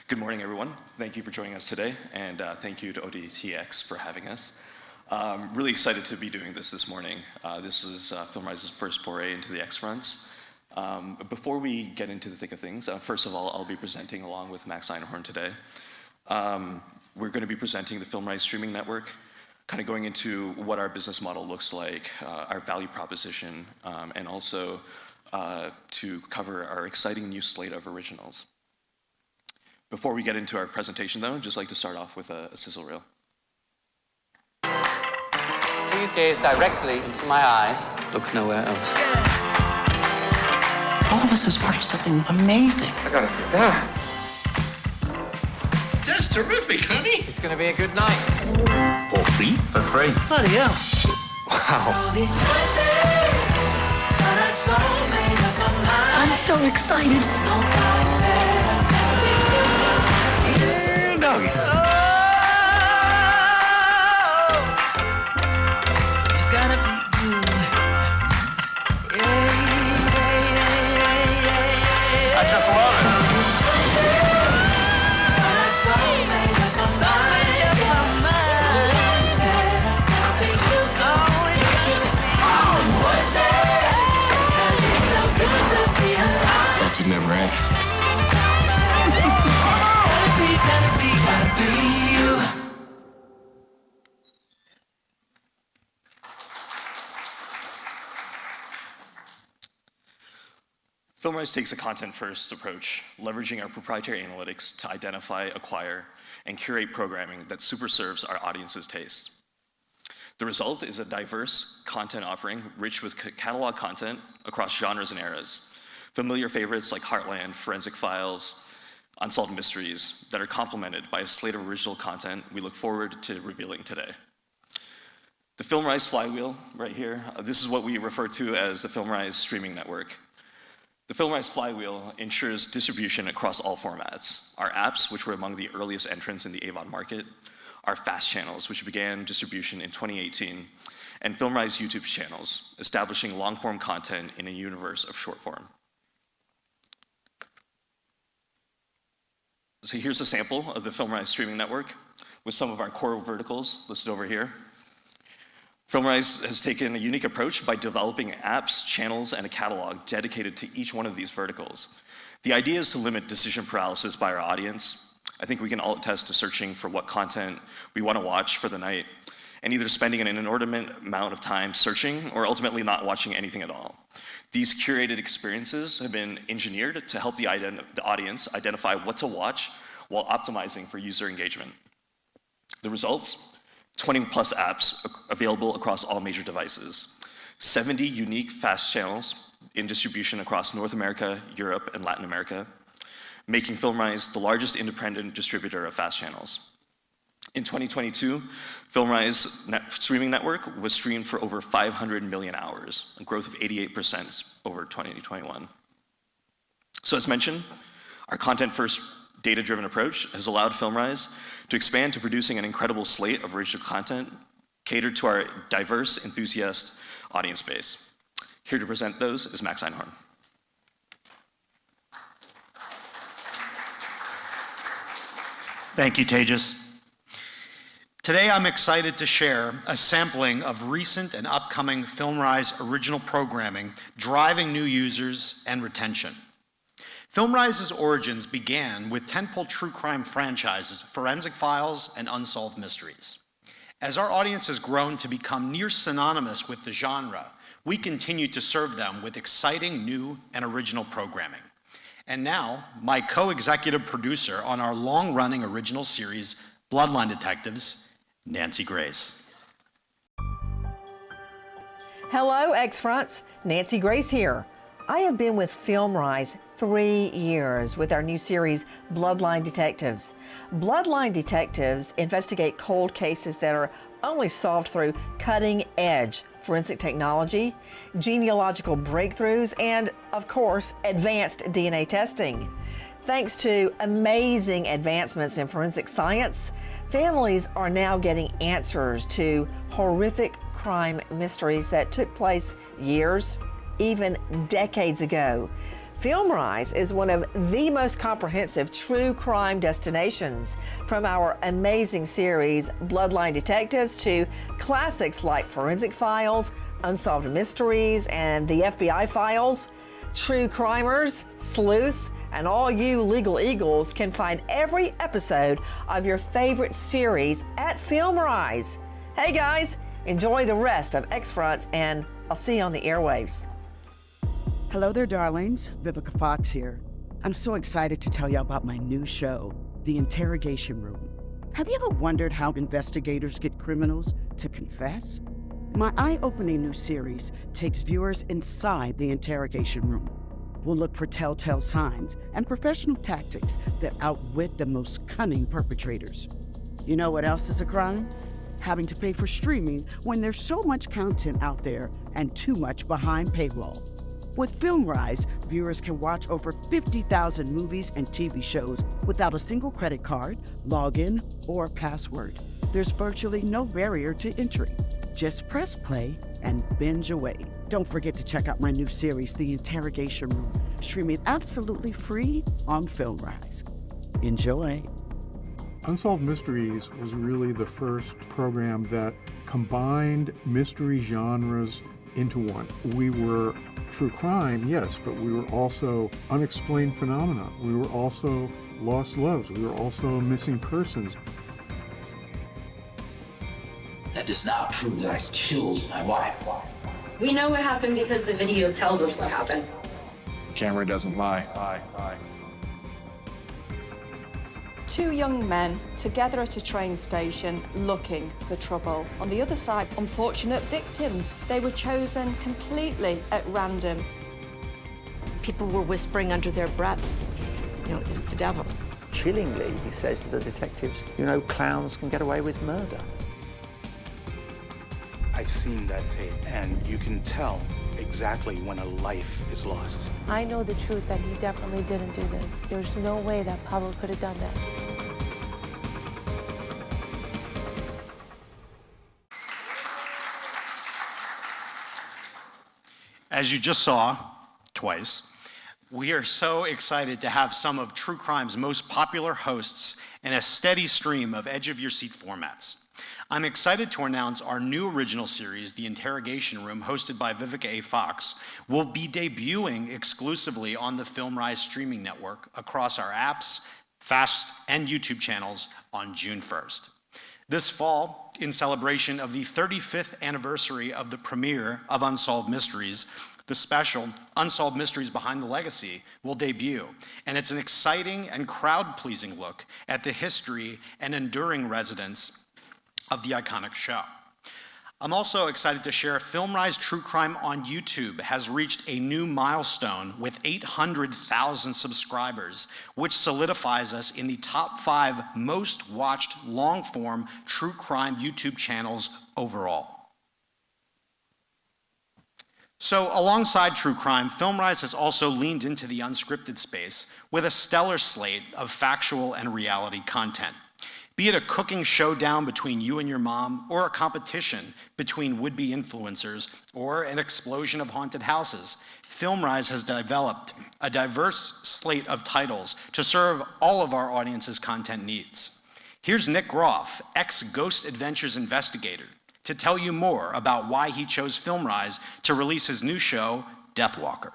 Good morning, everyone. Thank you for joining us today, and thank you to OTT.X for having us. Really excited to be doing this morning. This is FilmRise's first foray into the X fronts. Before we get into the thick of things, first of all, I'll be presenting along with Max Einhorn today. We're going to be presenting the FilmRise streaming network, kind of going into what our business model looks like, our value proposition, and also to cover our exciting new slate of originals. Before we get into our presentation, though, I'd just like to start off with a sizzle reel. Please gaze directly into my eyes. Look nowhere else. All of us is part of something amazing. I gotta see that. That's terrific, honey. It's gonna be a good night. For free? For free. Bloody hell. Wow. I'm so excited. No. It's gotta be you. I just love it. Thought you'd never ask. FilmRise takes a content-first approach, leveraging our proprietary analytics to identify, acquire, and curate programming that super serves our audience's tastes. The result is a diverse content offering rich with catalog content across genres and eras. Familiar favorites like Heartland, Forensic Files, Unsolved Mysteries that are complemented by a slate of original content we look forward to revealing today. The FilmRise flywheel right here, this is what we refer to as the FilmRise streaming network. The FilmRise flywheel ensures distribution across all formats. Our apps, which were among the earliest entrants in the AVOD market, our FAST channels, which began distribution in 2018, and FilmRise YouTube channels, establishing long-form content in a universe of short-form. So here's a sample of the FilmRise streaming network with some of our core verticals listed over here. FilmRise has taken a unique approach by developing apps, channels, and a catalog dedicated to each one of these verticals. The idea is to limit decision paralysis by our audience. I think we can all attest to searching for what content we want to watch for the night, and either spending an inordinate amount of time searching or ultimately not watching anything at all. These curated experiences have been engineered to help the audience identify what to watch while optimizing for user engagement. The results? 20 plus apps available across all major devices, 70 unique FAST channels in distribution across North America, Europe, and Latin America, making FilmRise the largest independent distributor of FAST channels. In 2022, FilmRise streaming network was streamed for over 500 million hours, a growth of 88% over 2021. So as mentioned, our content-first data-driven approach has allowed FilmRise to expand to producing an incredible slate of original content catered to our diverse enthusiast audience base. Here to present those is Max Einhorn. Thank you, Tejas. Today I'm excited to share a sampling of recent and upcoming FilmRise original programming driving new users and retention. FilmRise's origins began with tentpole true crime franchises, Forensic Files and Unsolved Mysteries. As our audience has grown to become near synonymous with the genre, we continue to serve them with exciting new and original programming. And now, my co-executive producer on our long-running original series, Bloodline Detectives, Nancy Grace. Hello, X-Fronts. Nancy Grace here. I have been with FilmRise 3 years with our new series, Bloodline Detectives. Bloodline Detectives investigate cold cases that are only solved through cutting-edge forensic technology, genealogical breakthroughs, and, of course, advanced DNA testing. Thanks to amazing advancements in forensic science, families are now getting answers to horrific crime mysteries that took place years, even decades ago. FilmRise is one of the most comprehensive true crime destinations, from our amazing series Bloodline Detectives to classics like Forensic Files, Unsolved Mysteries, and the FBI Files. True crimers, sleuths, and all you legal eagles can find every episode of your favorite series at FilmRise. Hey guys, enjoy the rest of X-Fronts, and I'll see you on the airwaves. Hello there, darlings. Vivica Fox here. I'm so excited to tell you about my new show, The Interrogation Room. Have you ever wondered how investigators get criminals to confess? My eye-opening new series takes viewers inside the interrogation room. We'll look for telltale signs and professional tactics that outwit the most cunning perpetrators. You know what else is a crime? Having to pay for streaming when there's so much content out there and too much behind paywall. With FilmRise, viewers can watch over 50,000 movies and TV shows without a single credit card, login, or password. There's virtually no barrier to entry. Just press play and binge away. Don't forget to check out my new series, The Interrogation Room, streaming absolutely free on FilmRise. Enjoy. Unsolved Mysteries was really the first program that combined mystery genres into one. We were true crime, yes, but we were also unexplained phenomena. We were also lost loves. We were also missing persons. That does not prove that I killed my wife. We know what happened because the video tells us what happened. Camera doesn't lie. Two young men together at a train station looking for trouble. On the other side, unfortunate victims. They were chosen completely at random. People were whispering under their breaths, it was the devil. Chillingly, he says to the detectives, clowns can get away with murder. I've seen that tape, and you can tell exactly when a life is lost. I know the truth that he definitely didn't do this. There's no way that Pablo could have done that. As you just saw, twice, we are so excited to have some of true crime's most popular hosts in a steady stream of edge-of-your-seat formats. I'm excited to announce our new original series, The Interrogation Room, hosted by Vivica A. Fox, will be debuting exclusively on the FilmRise streaming network across our apps, FAST, and YouTube channels on June 1st. This fall, in celebration of the 35th anniversary of the premiere of Unsolved Mysteries, the special Unsolved Mysteries Behind the Legacy will debut, and it's an exciting and crowd-pleasing look at the history and enduring resonance of the iconic show. I'm also excited to share FilmRise True Crime on YouTube has reached a new milestone with 800,000 subscribers, which solidifies us in the top 5 most watched long-form true crime YouTube channels overall. So alongside true crime, FilmRise has also leaned into the unscripted space with a stellar slate of factual and reality content. Be it a cooking showdown between you and your mom, or a competition between would-be influencers, or an explosion of haunted houses, FilmRise has developed a diverse slate of titles to serve all of our audience's content needs. Here's Nick Groff, ex-Ghost Adventures investigator, to tell you more about why he chose FilmRise to release his new show, Deathwalker.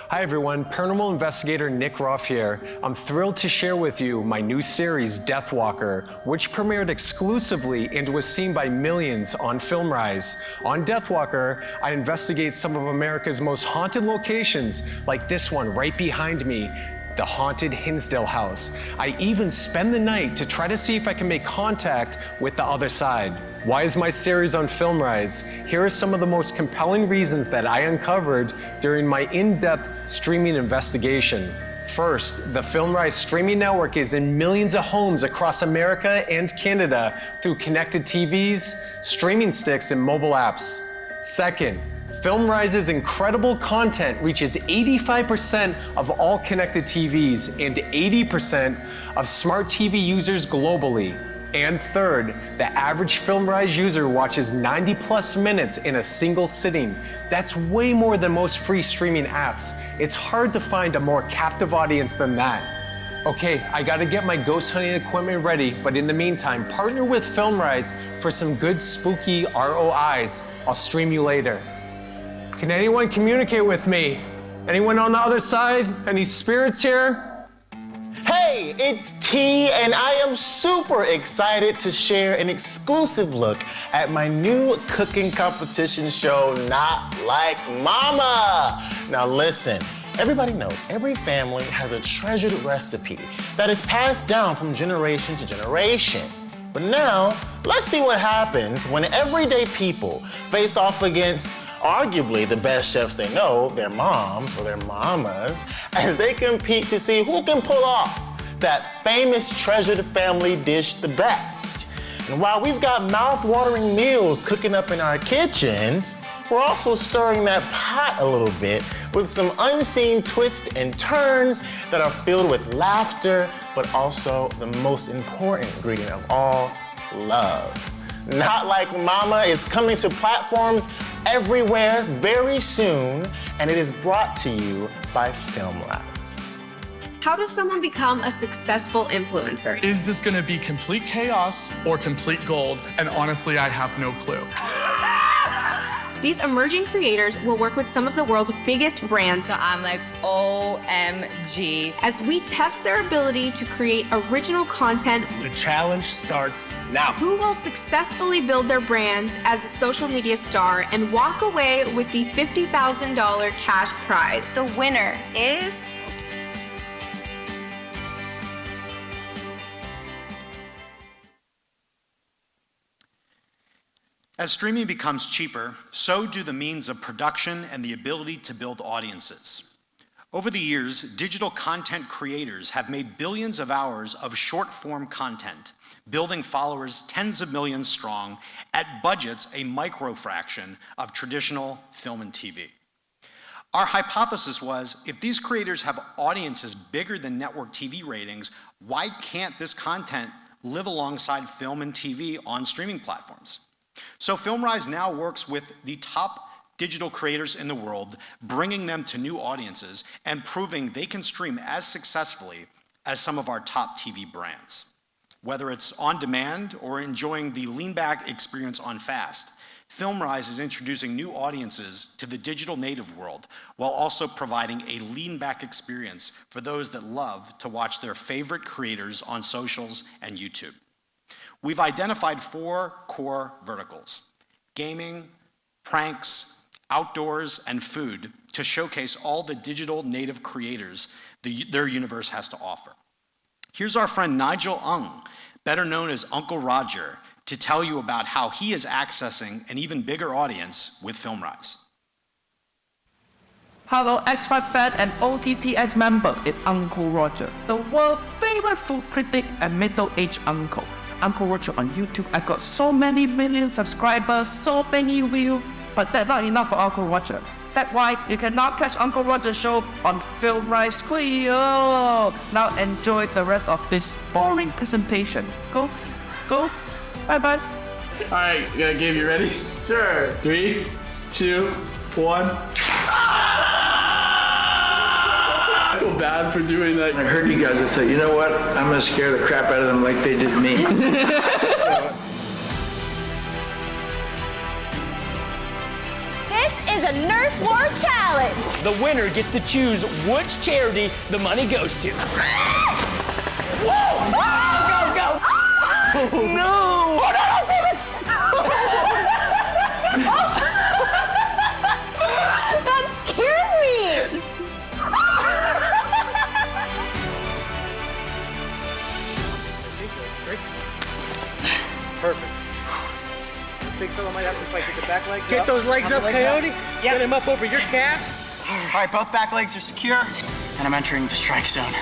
Hi everyone, paranormal investigator Nick Groff here. I'm thrilled to share with you my new series, Deathwalker, which premiered exclusively and was seen by millions on FilmRise. On Deathwalker, I investigate some of America's most haunted locations, like this one right behind me, the haunted Hinsdale house. I even spend the night to try to see if I can make contact with the other side. Why is my series on FilmRise? Here are some of the most compelling reasons that I uncovered during my in-depth streaming investigation. First, the FilmRise streaming network is in millions of homes across America and Canada through connected TVs, streaming sticks, and mobile apps. Second, FilmRise's incredible content reaches 85% of all connected TVs and 80% of smart TV users globally. And third, the average FilmRise user watches 90+ minutes in a single sitting. That's way more than most free streaming apps. It's hard to find a more captive audience than that. Okay, I gotta get my ghost hunting equipment ready, but in the meantime, partner with FilmRise for some good spooky ROIs. I'll stream you later. Can anyone communicate with me? Anyone on the other side? Any spirits here? Hey, it's T, and I am super excited to share an exclusive look at my new cooking competition show, Not Like Mama. Now listen. Everybody knows every family has a treasured recipe that is passed down from generation to generation. But now, let's see what happens when everyday people face off against arguably the best chefs they know, their moms or their mamas, as they compete to see who can pull off that famous treasured family dish the best. And while we've got mouth-watering meals cooking up in our kitchens, we're also stirring that pot a little bit with some unseen twists and turns that are filled with laughter, but also the most important ingredient of all, love. Not Like Mama is coming to platforms everywhere very soon, and it is brought to you by FilmRise. How does someone become a successful influencer? Is this gonna be complete chaos or complete gold? And honestly, I have no clue. These emerging creators will work with some of the world's biggest brands. So I'm like, OMG. As we test their ability to create original content. The challenge starts now. Who will successfully build their brands as a social media star and walk away with the $50,000 cash prize. The winner is... As streaming becomes cheaper, so do the means of production and the ability to build audiences. Over the years, digital content creators have made billions of hours of short-form content, building followers tens of millions strong at budgets a micro-fraction of traditional film and TV. Our hypothesis was, if these creators have audiences bigger than network TV ratings, why can't this content live alongside film and TV on streaming platforms? So FilmRise now works with the top digital creators in the world, bringing them to new audiences and proving they can stream as successfully as some of our top TV brands. Whether it's on demand or enjoying the lean-back experience on fast, FilmRise is introducing new audiences to the digital native world while also providing a lean-back experience for those that love to watch their favorite creators on socials and YouTube. We've identified 4 core verticals: gaming, pranks, outdoors, and food, to showcase all the digital native creators their universe has to offer. Here's our friend Nigel Ung, better known as Uncle Roger, to tell you about how he is accessing an even bigger audience with FilmRise. Hello, X-Fight fan and OTT.X member, it's Uncle Roger, the world's favorite food critic and middle-aged uncle. Uncle Roger on YouTube. I got so many million subscribers, so many views, but that's not enough for Uncle Roger. That's why you cannot catch Uncle Roger's show on FilmRise Squeal. Now enjoy the rest of this boring presentation. Go, bye-bye. All right, Gabe, you ready? Sure. 3, 2, 1. I feel bad for doing that. I heard you guys. I thought, you know what? I'm gonna scare the crap out of them like they did me. This is a Nerf War Challenge. The winner gets to choose which charity the money goes to. Whoa! Go! No! Oh, no, Steven! That scared me! Perfect. This big fella might have to fight. Get the back legs up. Get those legs up, Coyote. Yep. Get him up over your calves. All right, both back legs are secure, and I'm entering the strike zone.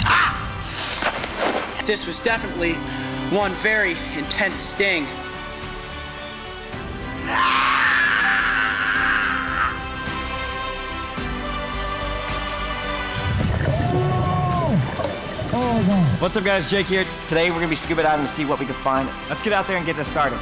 Ah! This was definitely one very intense sting. Oh What's up guys, Jake here. Today we're gonna be scuba diving to see what we can find. Let's get out there and get this started.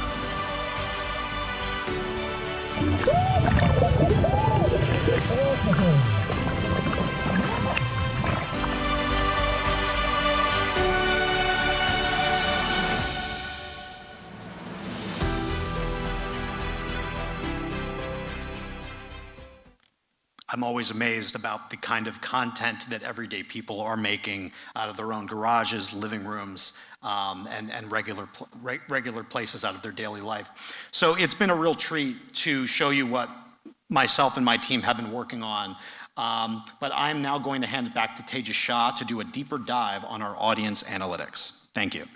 I'm always amazed about the kind of content that everyday people are making out of their own garages, living rooms, and regular places out of their daily life. So it's been a real treat to show you what myself and my team have been working on. But I'm now going to hand it back to Tejas Shah to do a deeper dive on our audience analytics. Thank you.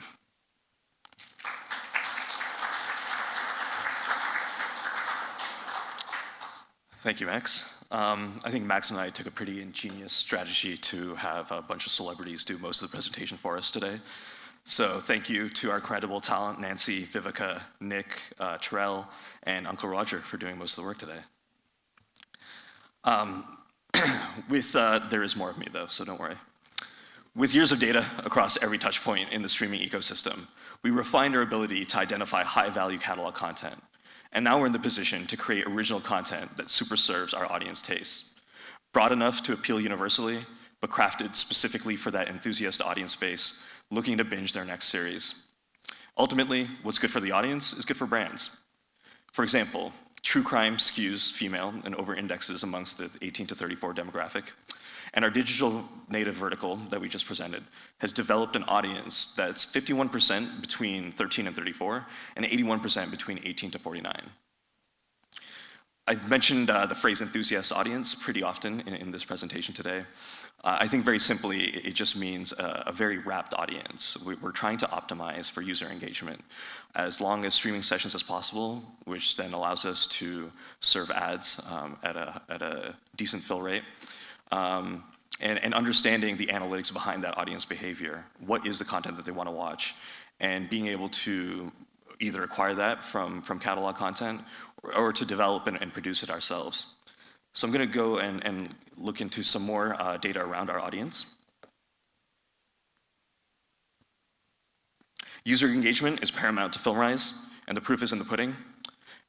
Thank you, Max. I think Max and I took a pretty ingenious strategy to have a bunch of celebrities do most of the presentation for us today. So thank you to our incredible talent, Nancy, Vivica, Nick, Terrell, and Uncle Roger for doing most of the work today. There is more of me though, so don't worry. With years of data across every touch point in the streaming ecosystem, we refined our ability to identify high-value catalog content. And now we're in the position to create original content that super serves our audience tastes. Broad enough to appeal universally, but crafted specifically for that enthusiast audience base looking to binge their next series. Ultimately, what's good for the audience is good for brands. For example, true crime skews female and over-indexes amongst the 18 to 34 demographic. And our digital native vertical that we just presented has developed an audience that's 51% between 13 and 34 and 81% between 18 to 49. I've mentioned the phrase enthusiast audience pretty often in this presentation today. I think very simply, it just means a very wrapped audience. We're trying to optimize for user engagement as long as streaming sessions as possible, which then allows us to serve ads at a decent fill rate. And understanding the analytics behind that audience behavior. What is the content that they want to watch? And being able to either acquire that from catalog content or to develop and produce it ourselves. So I'm going to go and look into some more data around our audience. User engagement is paramount to FilmRise, and the proof is in the pudding.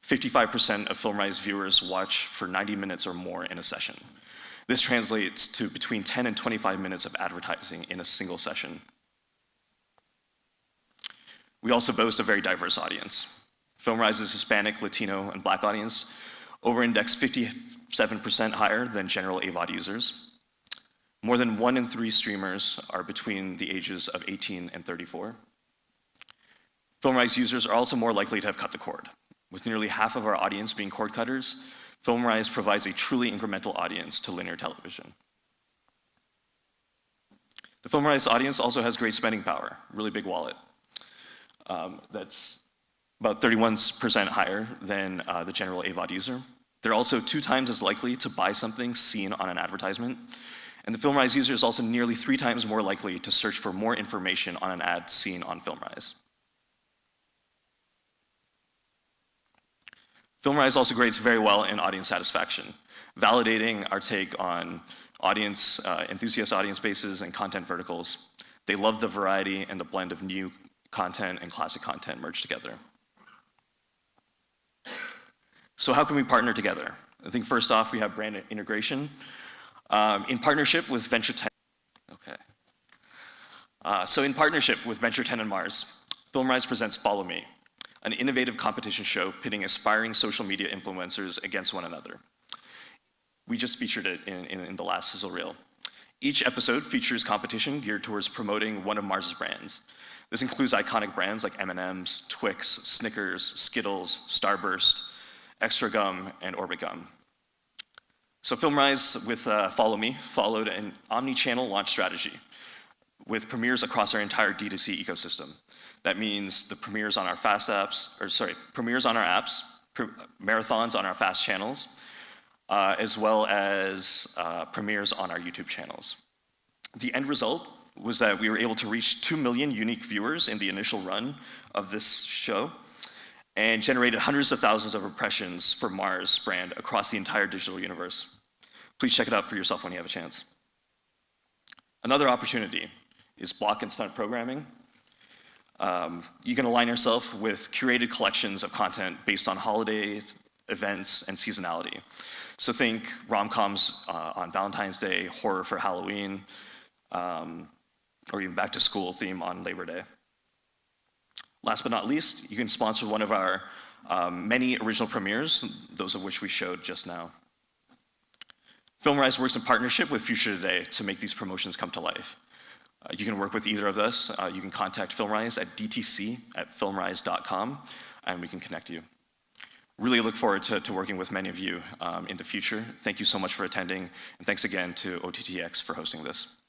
55% of FilmRise viewers watch for 90 minutes or more in a session. This translates to between 10 and 25 minutes of advertising in a single session. We also boast a very diverse audience. FilmRise's Hispanic, Latino, and Black audience over-index 57% higher than general AVOD users. More than 1 in 3 streamers are between the ages of 18 and 34. FilmRise users are also more likely to have cut the cord. With nearly half of our audience being cord cutters, FilmRise provides a truly incremental audience to linear television. The FilmRise audience also has great spending power, really big wallet. That's about 31% higher than the general AVOD user. They're also 2 times as likely to buy something seen on an advertisement. And the FilmRise user is also nearly 3 times more likely to search for more information on an ad seen on FilmRise. FilmRise also grades very well in audience satisfaction, validating our take on audience, enthusiast audience bases and content verticals. They love the variety and the blend of new content and classic content merged together. So how can we partner together? I think first off, we have brand integration. In partnership with Venture 10, so in partnership with Venture 10 and Mars, FilmRise presents Follow Me, an innovative competition show pitting aspiring social media influencers against one another. We just featured it in the last sizzle reel. Each episode features competition geared towards promoting one of Mars's brands. This includes iconic brands like M&M's, Twix, Snickers, Skittles, Starburst, Extra Gum, and Orbit Gum. So FilmRise with Follow Me followed an omni-channel launch strategy with premieres across our entire D2C ecosystem. That means the premieres on our premieres on our apps, marathons on our fast channels, as well as premieres on our YouTube channels. The end result was that we were able to reach 2 million unique viewers in the initial run of this show and generated hundreds of thousands of impressions for Mars brand across the entire digital universe. Please check it out for yourself when you have a chance. Another opportunity is block and stunt programming. You can align yourself with curated collections of content based on holidays, events, and seasonality. So think rom-coms on Valentine's Day, horror for Halloween, or even back to school theme on Labor Day. Last but not least, you can sponsor one of our many original premieres, those of which we showed just now. FilmRise works in partnership with Future Today to make these promotions come to life. You can work with either of us. You can contact FilmRise at dtc@filmrise.com, and we can connect you. Really look forward to working with many of you in the future. Thank you so much for attending, and thanks again to OTT.X for hosting this.